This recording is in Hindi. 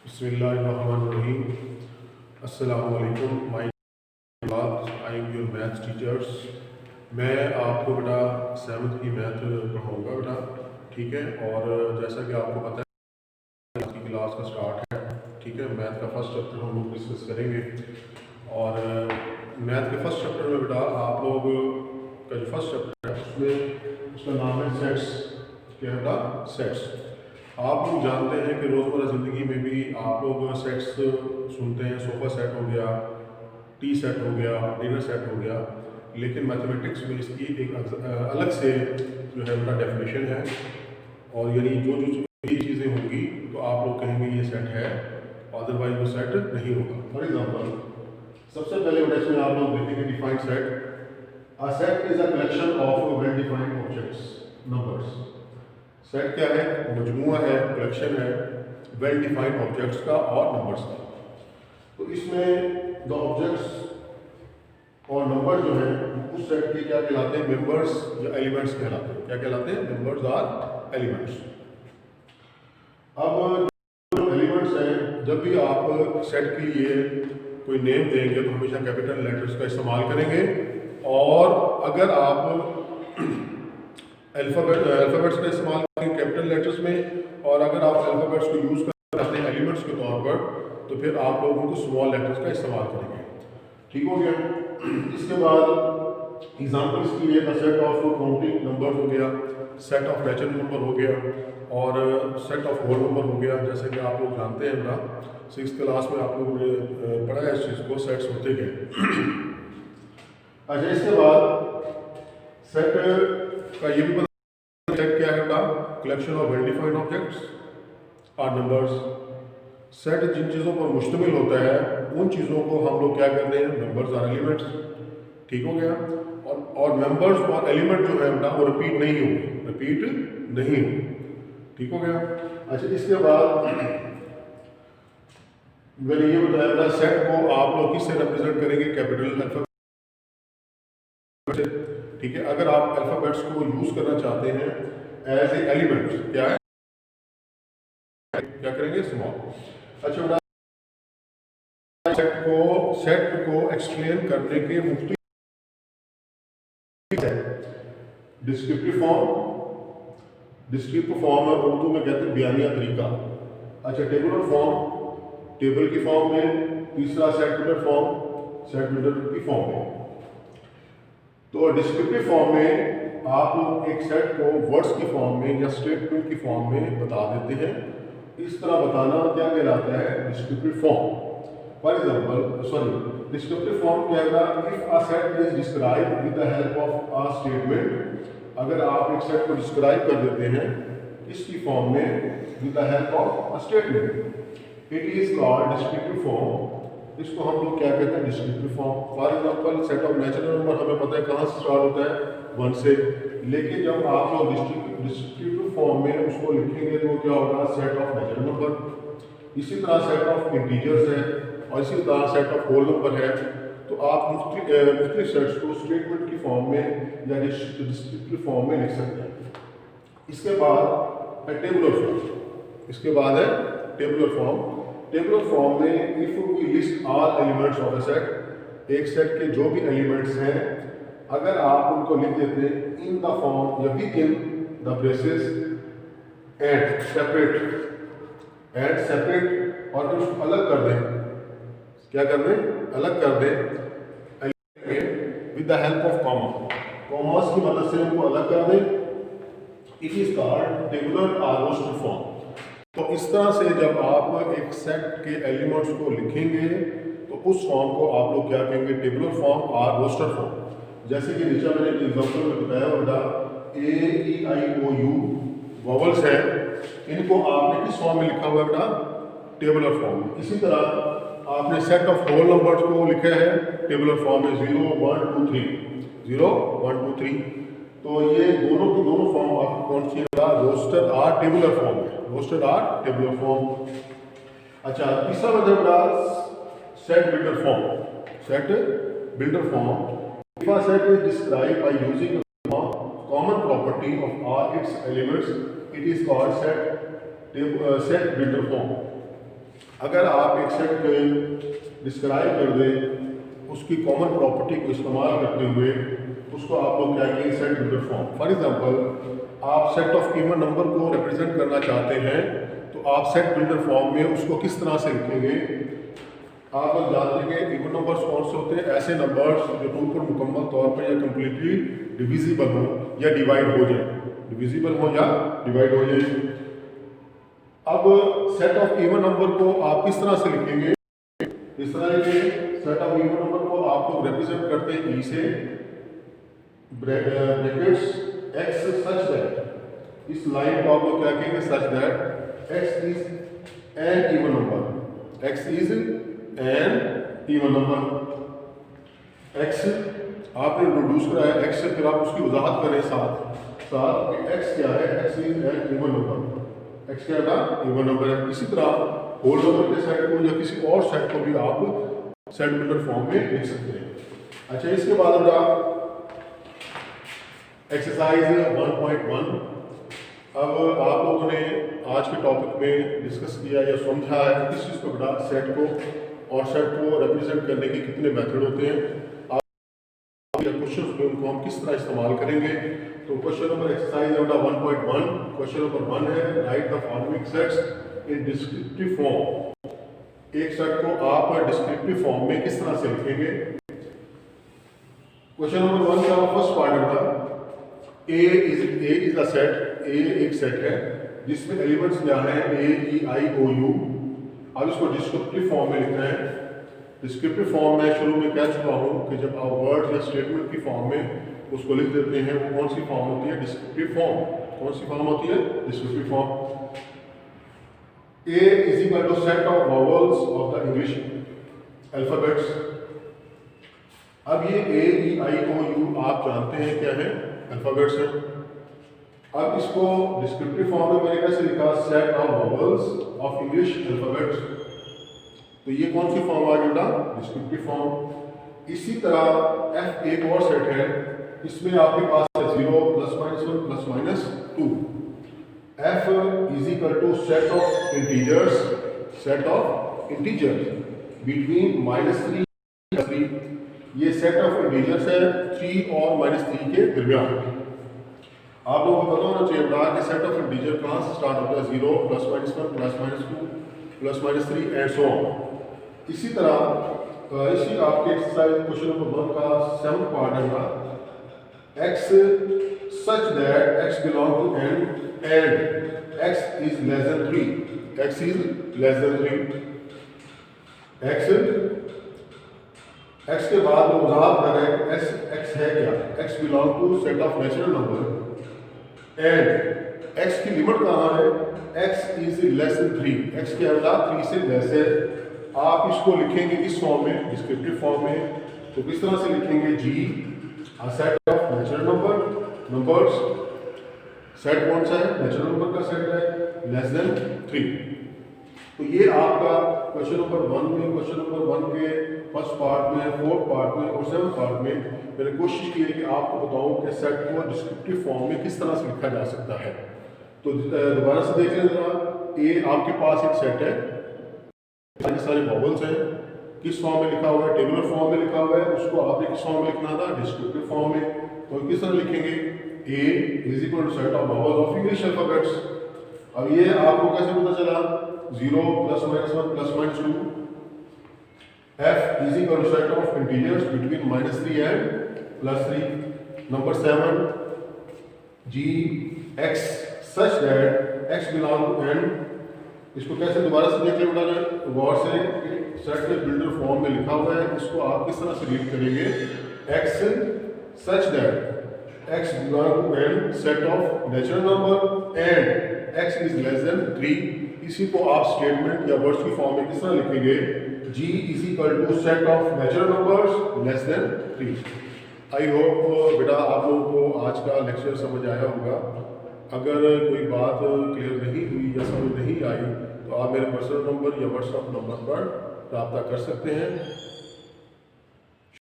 बिस्मिल्लाहिर्रहमानिर्रहीम। अस्सलामुअलैकुम my class, I am your maths teachers. मैं आपको बेटा 7th की मैथ पढ़ाऊँगा बेटा, ठीक है। और जैसा कि आपको पता है आज की क्लास का स्टार्ट है, ठीक है। मैथ का फर्स्ट चैप्टर हम लोग डिस्कस करेंगे। और मैथ के फर्स्ट चैप्टर में बेटा आप लोग का जो फर्स्ट चैप्टर है उसमें उसका नाम है सेट्स। क्या है बेटा? सेट्स। आप लोग जानते हैं कि रोज़मर्रा ज़िंदगी में भी आप लोग सेट्स सुनते हैं। सोफ़ा सेट हो गया, टी सेट हो गया, डिनर सेट हो गया। लेकिन मैथमेटिक्स में इसकी एक अलग से जो है उनका डेफिनेशन है। और यानी जो जो ये चीज़ें होंगी तो आप लोग कहेंगे ये सेट है, अदरवाइज वो सेट नहीं होगा। फॉर एग्जाम्पल सबसे पहले इसमें आप लोग देखेंगे defined set. A set is a collection of well defined objects, numbers. Set क्या है? मजमूआ है, कलेक्शन है वेल डिफाइंड ऑब्जेक्ट्स का और नंबर्स का। तो इसमें द ऑब्जेक्ट्स और नंबर जो है उस सेट के क्या कहलाते हैं? मेंबर्स या एलिमेंट्स कहलाते हैं। क्या कहलाते हैं? मेंबर्स और एलिमेंट्स। अब जो एलिमेंट्स हैं, जब भी आप सेट के लिए कोई नेम देंगे तो हमेशा कैपिटल लेटर्स का इस्तेमाल करेंगे। और अगर आप अल्फ़ाबेट्स का इस्तेमाल करेंगे कैपिटल लेटर्स में, और अगर आप अल्फ़ाबेट्स को यूज़ करना चाहते हैं एलिमेंट्स के तौर पर तो फिर आप लोग उनको स्मॉल लेटर्स का इस्तेमाल करेंगे। ठीक हो गया? इसके बाद एग्जांपल्स की है सेट ऑफ काउंटिंग नंबर हो गया, सेट ऑफ नेचुरल नंबर हो गया, और सेट ऑफ होल नंबर हो गया। जैसे कि आप लोग जानते हैं ना, 6th क्लास में आप लोगों ने पढ़ा है इस चीज़ को, सेट्स होते गए। अच्छा, इसके बाद सेट का ये भी सेट क्या है बेटा? Collection of well defined objects और नंबर्स। सेट जिन चीज़ों पर मुश्तमिल होता है उन चीज़ों को हम लोग क्या करते हैं? नंबर्स और एलिमेंट्स। ठीक हो गया? और नंबर्स और एलिमेंट जो है बेटा वो रिपीट नहीं होंगे, रिपीट नहीं होंगे। ठीक हो गया? अच्छा, इसके बाद मैंने ये बताया बेटा सेट को आप लोग किससे रिप्रेजेंट करेंगे? Capital alphabet. ठीक है। अगर आप अल्फाबेट्स को यूज करना चाहते हैं एज ए एलिमेंट, क्या है? क्या करेंगे? स्मॉल। अच्छा बेटा, सेट को एक्सप्लेन करने के मुख्तलिफ डिस्क्रिप्टिव फॉर्म। डिस्क्रिप्टिव फॉर्म और उर्दू में कहते हैं बयानिया तरीका। अच्छा, टेबुलर फॉर्म, टेबल की फॉर्म में। तीसरा set builder form, set builder की फॉर्म में। तो डिस्क्रिप्टिव फॉर्म में आप लोग एक सेट को वर्ड्स की फॉर्म में या स्टेटमेंट की फॉर्म में बता देते हैं। इस तरह बताना क्या कहलाता है? Descriptive form. For example descriptive form क्या है? If a set is described with the help of a statement. अगर आप एक सेट को डिस्क्राइब कर देते हैं इसकी फॉर्म में with the help of a statement, it is called descriptive form. इसको हम लोग क्या कहते हैं? Descriptive form. For example set of natural number हमें पता है कहाँ से स्टार्ट होता है? 1 से। लेकिन जब आप लोग डिस्क्रिप्टिव फॉर्म में उसको लिखेंगे तो क्या होगा? Set of natural number. इसी तरह सेट ऑफ इंटीजर्स है और इसी तरह सेट ऑफ होल नंबर है। तो आप मुख्तलिफ सेट्स को स्टेटमेंट की फॉर्म में या डिस्क्रिप्टिव फॉर्म में लिख सकते हैं। इसके बाद है टेबुलर फॉर्म। इसके बाद है टेबुलर फॉर्म। टेबुलर फॉर्म में if we list all elements of a set, एक सेट के जो भी एलिमेंट्स हैं अगर आप उनको लिख देते हैं इन द फॉर्म या with in the braces and separate, और फिर उसको अलग कर दें। क्या कर दें? अलग कर दें with the help of comma. Commas की मदद से उनको अलग कर दें। इट इज कॉल्ड टेबुलर और रोस्टर फॉर्म। तो इस तरह से जब आप एक सेट के एलिमेंट्स को लिखेंगे तो उस फॉर्म को आप लोग क्या कहेंगे? टेबुलर फॉर्म और रोस्टर फॉर्म। जैसे कि नीचे मैंने एग्जांपल में बताया बेटा A, E, I, O, U vowels हैं, इनको आपने किस फॉर्म में लिखा हुआ है बेटा? टेबुलर फॉर्म में। इसी तरह आपने सेट ऑफ होल नंबर्स को लिखा है टेबुलर फॉर्म में 0, 1, 2, 3, 0, 1, 2, 3। तो ये दोनों की दोनों फॉर्म आपको कौन सी है? रोस्टर और टेबुलर फॉर्म है। रोस्टर और टेबुलर फॉर्म। अच्छा, तीसरा मेथड का set builder form. Set builder form. If a set is described by using common property of all it's elements, it is called set builder form. अगर आप एक सेट को डिस्क्राइब कर दें उसकी कॉमन प्रॉपर्टी को इस्तेमाल करते हुए, उसको आप लोग क्या कहेंगे, set builder form. For example आप सेट ऑफ इवन नंबर को रिप्रेजेंट करना चाहते हैं तो आप सेट बिल्डर फॉर्म में उसको किस तरह से लिखेंगे। आप लोग जानते हैं इवन नंबर्स कौन से होते हैं, ऐसे नंबर्स जो टू पर मुकम्मल तौर पर या कम्प्लीटली डिविजिबल हो या डिवाइड हो जाए, डिविजिबल हो या डिवाइड हो जाए। अब सेट ऑफ इवन नंबर को आप किस तरह से लिखेंगे, इस तरह लिखेंगे। सेट ऑफ इवन नंबर को आप लोग रिप्रेजेंट करते हैं ई से, ब्रैकेट्स एक्स सच दैट, इस लाइन को आप लोग क्या कहेंगे, सच that x is an even number, x is an even number. X आपने इंट्रोड्यूस कराया एक्स से, फिर आप उसकी वजाहत करें साथ साथ कि एक्स क्या है, x is an even number, x क्या था, इवन नंबर है। इसी तरह होल नंबर के सेट को या किसी और सेट को भी आप सेट बिल्डर फॉर्म में लिख सकते हैं। अच्छा, इसके बाद बेटा एक्सरसाइज 1.1। अब आप लोगों ने आज के टॉपिक में डिस्कस किया या समझा है किस चीज़ को बेटा, सेट को और सेट को रिप्रेजेंट करने के कितने मेथड होते हैं, आप क्वेश्चन में उनको हम किस तरह इस्तेमाल करेंगे। तो क्वेश्चन नंबर एक्सरसाइज है बेटा 1.1। क्वेश्चन नंबर 1 है right the following sets in descriptive form. एक सेट को आप डिस्क्रिप्टिव फॉर्म में किस तरह से लिखेंगे। क्वेश्चन नंबर 1 का फर्स्ट पार्ट है बेटा ए इज अ सेट, ए एक सेट है जिसमें एलिमेंट्स क्या है, ए ई आई ओ यू। अब इसको डिस्क्रिप्टिव फॉर्म में लिखना है। डिस्क्रिप्टिव फॉर्म में शुरू में कह चुका हूँ कि जब आप वर्ड या स्टेटमेंट की फॉर्म में उसको लिख देते हैं, वो कौन सी फॉर्म होती है, डिस्क्रिप्टिव फॉर्म। कौन सी फॉर्म होती है, descriptive form. A is equal to set of vowels of the English alphabets. अब ये ए ई आई ओ यू आप जानते हैं क्या है, अल्फाबेट्स है। अब इसको डिस्क्रिप्टिव फॉर्म में मैंने कैसे लिखा, set of vowels of English alphabets. तो ये कौन सी फॉर्म आ गई बेटा, डिस्क्रिप्टिव फॉर्म। इसी तरह एफ एक और सेट है, इसमें आपके पास है 0 +-1 +-2। F is equal to set of integers, set of integers between -3 और 3। ये सेट ऑफ इंटीजर्स है 3 और -3 के दरमियान। आप लोगों को पता होना चाहिए बेटा कि सेट ऑफ इंटीजर कहाँ से स्टार्ट होता है, 0 +-1 +-2 +-3 एंड सो ऑन। इसी तरह इसी आपके एक्सरसाइज क्वेश्चन नंबर 1 का 7th पार्ट है ना, x such that x belong to n and x is less than 3, x is less than 3, x के बाद वो वजाहत कर रहे हैं x है क्या, x belong to set of natural number and x की लिमिट कहाँ है, x is less than 3, x के अलावा 3 से लेस है। आप इसको लिखेंगे किस फॉर्म में, डिस्क्रिप्टिव फॉर्म में। तो किस तरह से लिखेंगे, जी a set of natural numbers, set कौन सा है, नेचुरल नंबर का सेट है, लेस देन 3। तो ये आपका क्वेश्चन नंबर 1 में, क्वेश्चन नंबर 1 के फर्स्ट पार्ट में, 4th पार्ट में और 7th पार्ट में मैंने कोशिश की है कि आपको बताऊं कि सेट को डिस्क्रिप्टिव फॉर्म में किस तरह से लिखा जा सकता है। तो दोबारा से देख लें जरा, ए आपके पास एक सेट है, सारे वॉवल्स हैं, किस फॉर्म में लिखा हुआ है, टेबुलर फॉर्म में लिखा हुआ है, उसको आपने किस फॉर्म में लिखना था, डिस्क्रिप्टिव फॉर्म में। तो किस तरह लिखेंगे, A is equal to set of vowels of English alphabets. अब ये आपको कैसे पता चला, 0 +-1 +-2। F is equal to set of integers between -3 and +3। Number 7, G X such that X belong to N. इसको कैसे दोबारा से देख लें गौर से, सेट के बिल्डर फॉर्म में लिखा हुआ है, इसको आप किस तरह से रीड करेंगे, X such that X belong to N set of natural number and X is less than 3। इसी को आप स्टेटमेंट या वर्ड्स की फॉर्म में किस तरह लिखेंगे, G is equal to set of natural numbers less than 3। I hope बेटा आप लोगों को आज का लेक्चर समझ आया होगा। अगर कोई बात क्लियर नहीं हुई या समझ नहीं आई तो आप मेरे पर्सनल नंबर या व्हाट्सएप नंबर पर रब्ता कर सकते हैं।